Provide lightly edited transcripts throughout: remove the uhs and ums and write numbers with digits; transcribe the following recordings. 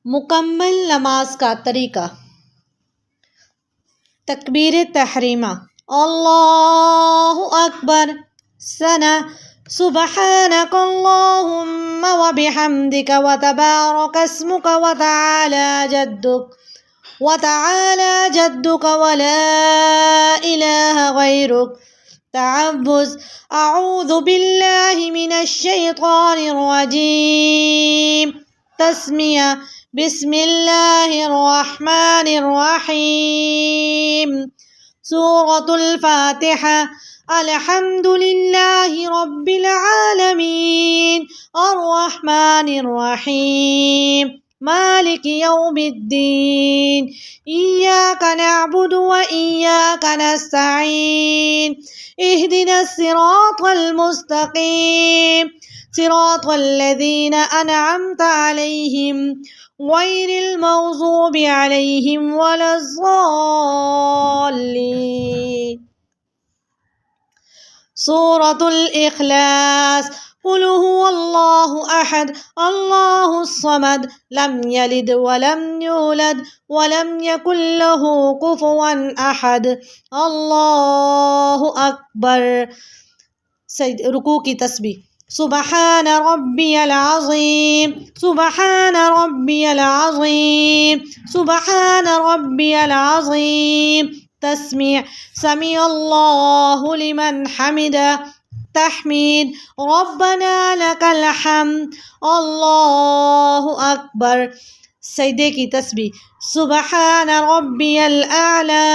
مکمل نماز کا طریقہ: تکبیر تحریمہ، اللہ اکبر، ثنا، سبحانک اللہم وبحمدک وتبارک اسمک وتعالی جدک ولا الہ غیرک، تعوذ، اعوذ باللہ من الشیطان الرجیم، تسمیہ، بسم اللہ الرحمن الرحیم، سورة الفاتحہ، الحمد للہ رب العالمین، الرحمن الرحیم، مالک یوم الدین، ایاک نعبد و ایاک نستعین، اہدنا الصراط المستقیم، صراط الذین انعمت علیہم غیر المغضوب علیہم ولا الضالین۔ سورة الاخلاص، قل هو اللہ احد اللہ الصمد لم یلد ولم یولد ولم یکن له کفوا احد، اللہ اکبر۔ رکوع کی تسبیح: سبحان ربی العظیم، سبحان ربی العظیم، سبحان ربی العظیم، تسمیع، سمیع اللہ لمن حمدہ، تحمید، ربنا لک الحمد، اللہ اکبر۔ سجدے کی تسبیح: سبحان ربی الاعلی،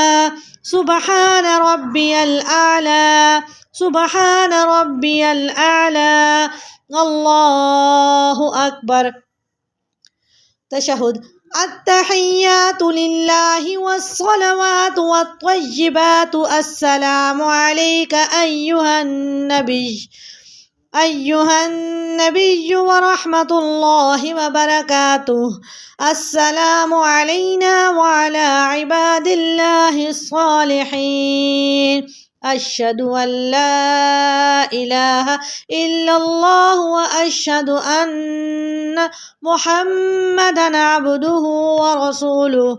سبحان ربی الاعلی، سبحان ربی الاعلی، اللہ اکبر۔ تشہد: التحیات للہ والصلوات والطیبات، السلام علیک ایہا النبی ورحمۃ اللہ وبرکاتہ، السلام علینا وعلی عباد اللہ الصالحین، اشہد ان لا الہ الا اللہ واشہد ان محمدا عبدہ ورسولہ۔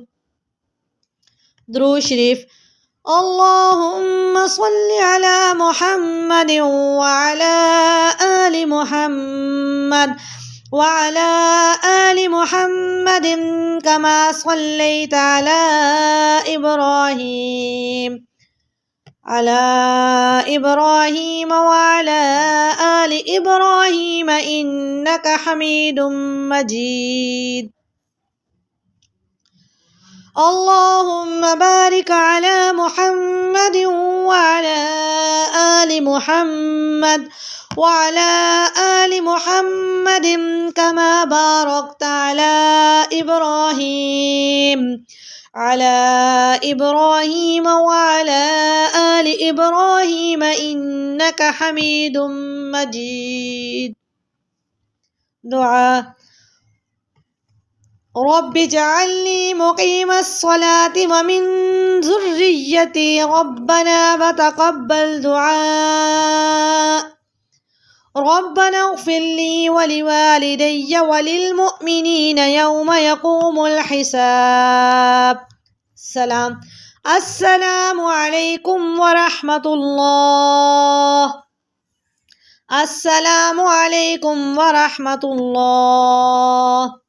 درود شریف: اللہم صل علی محمد وعلی آل محمد وعلی آل محمد کما صلیت علی ابراہیم وعلی آل ابراہیم انک حمید مجید۔ اللہم بارک علی محمد وعلی آل محمد وعلی آل محمد کما بارکت علی ابراہیم وعلی آل ابراہیم انک حمید مجید۔ دعا: رب اجعلنی مقیم الصلاة ومن ذریتی ربنا وتقبل دعاء، ربنا اغفر لی ولوالدی وللمؤمنین یوم یقوم الحساب۔ سلام، السلام علیکم ورحمۃ اللہ، السلام علیکم ورحمۃ اللہ۔